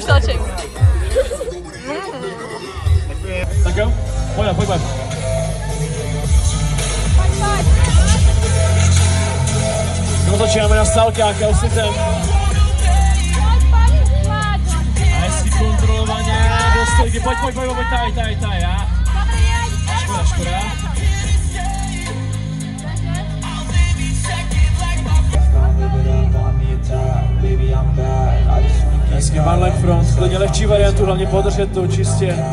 už tlačím. Tak jo, pojď. Začínáme na stálkách, Elsitem. A hezky kontrolovaně do stojky, pojď, tady, já. Škoda. Hezky one leg front, klidně lehčí variantu, hlavně podržet to čistě.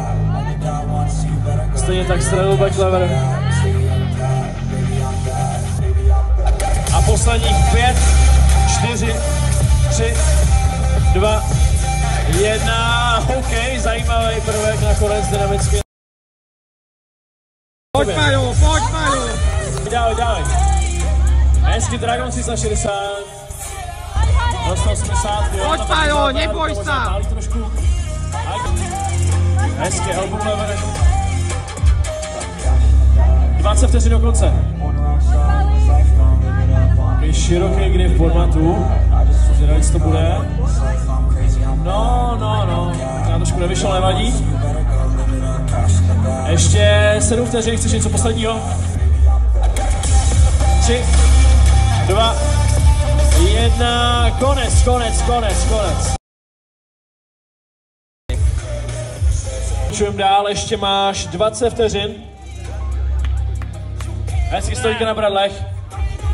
Stejně tak straddle back lever. A posledních 5, 4, 3, 2, 1. OK, zajímavý prvek, nakonec dynamicky. Pojď Majo! Dávej. Hezky Dragon 360. Dostal 80. Pojď Majo, neboj se! Hezky elbow lever. 20 vteřin do konce. Široký grip formatu. Zvědavě, co to bude. No. Já trošku nevyšel, nevadí. Ještě 7 vteřin, chceš něco posledního? 3, 2, 1, konec. Čujem dál, ještě máš 20 vteřin. Hezky stojka na bradlech.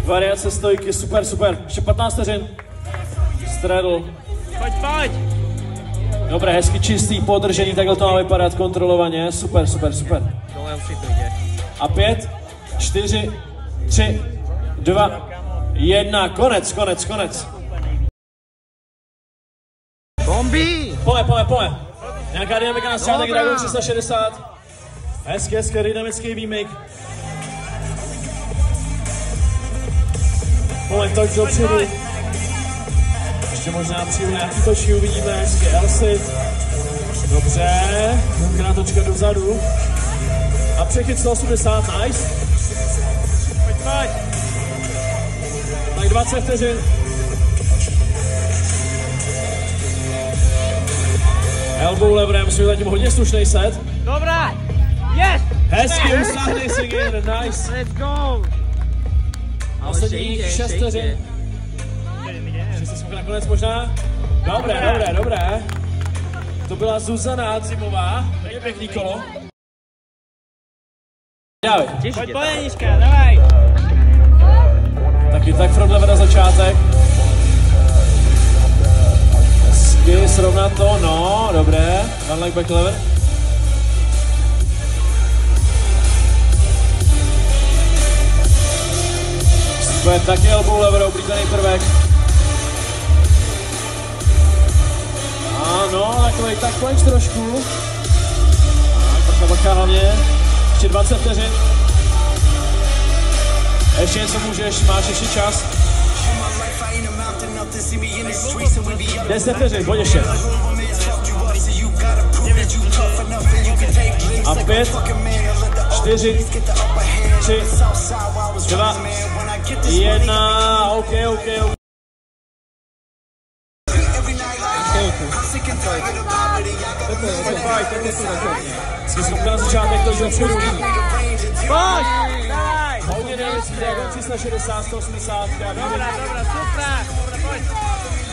Variace stojky, super. Ještě 15 vteřin. Straddle. Pojď! Dobré, hezky čistý podržení, takhle to má vypadat kontrolovaně. Super. Dole už si to jde. A 5, 4, 3, 2, 1, konec. Bomby! Pojď. Nějaká dynamika na střátek, Dragon 360. Hezky, dynamický výmyk. Moment, toč dopředu. Ještě možná přijdu nějaký točí, uvidíme, hezky Elsit. Dobře, dobrá točka dozadu. A přechyt 180, nice. Pojď. Tak 20 vteřin. Elbow leverem, musíme zatím hodně slušnej set. Dobrá! Yes! Hezky, usáhnej si jeden, nice. Let's go! Poslední 6 vteřin. 6 skok nakonec možná. Dobré. To byla Zuzana Zimová. Je pěkný kolo. Dávej. Pojď Janička, davaj. Taky tak front lever na začátek. Hezky, srovnat to, no, dobré. One leg back lever. To je taky elbow lever, oblíbený prvek. Ano, takový tak punch trošku. Bacha hlavně. Ještě 20 vteřin. Ještě něco můžeš, máš ještě čas. 10 vteřin, pojď ještě. A 5, 4, 3, 2, 1, OK. Jsi schopná na začátek to dopředu. Pojď! Hodně dynamický Dragon 360, 180. Dobrá, super, pojď.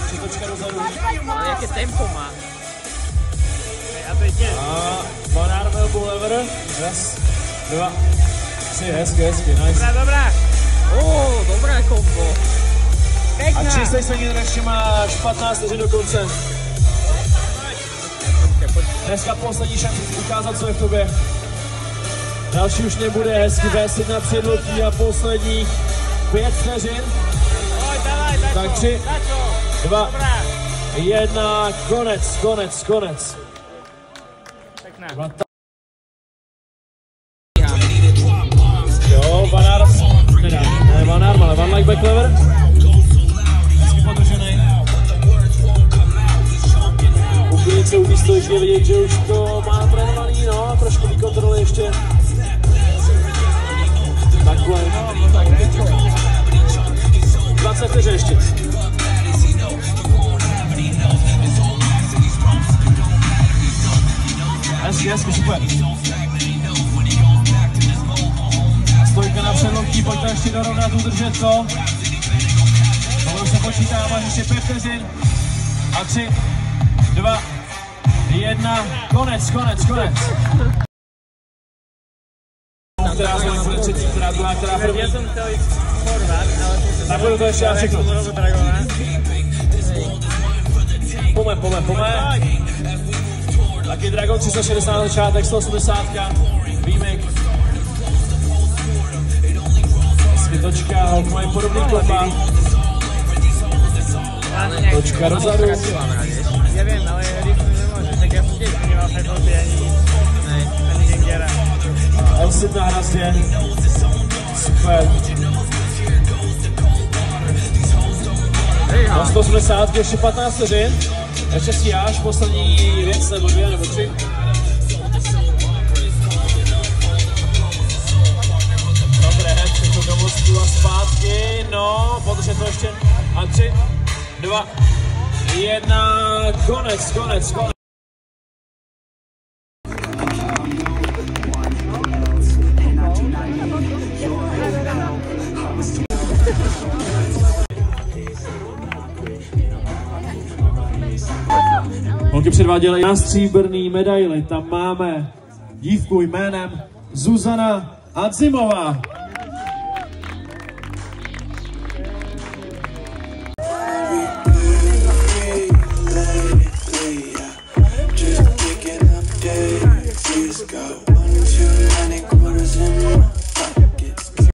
Přitočka dozadu. Ale jaké tempo má. A one arm elbow lever. Raz, 2, 3, hezky, nice. Dobrá. Dobré kombo. A čistý se někde ještě máš 15 vteřin do konce. Dneska poslední šance ukázat, co je v tobě. Další už nebude, hezky vést na předlotí a posledních 5 vteřin. Tak 3, 2, 1, konec. Jo, one arm, ne one arm, ale one leg back lever. Hezky podržený. Úplně se umí stojky vidět, že už to má trénovaný, no, trošku vykontroluje ještě. Takhle. 20 vteřin ještě. hezky, super. Stojka na předloktí, pojďte ještě dorovnat, udržet to. Tohle už se počítá, máš ještě 5 vteřin. A 3, 2, 1, konec. Která z nás bude třetí, která druhá, která první. Já jsem chtěl jít forward, ale tak budu to ještě já všechno. Pome. Taky Dragon 360 začátek, 180, výjimek. Světočka, holk mají podobný klopa. Točka dozadu. Já vím, ale když to nemůže, tak já jsem těž neměl fakulty ani Gengera. Elsit na hrazdě. Super. Na 180, ještě 15 vteřin. Ještě stíháš poslední věc, nebo 2, nebo 3. Dobré, všechno do mostu a zpátky. No, podržet to ještě. A 3, 2, 1, konec. Holky předváděly na stříbrný medaili, tam máme dívku jménem Zuzana Adzimová.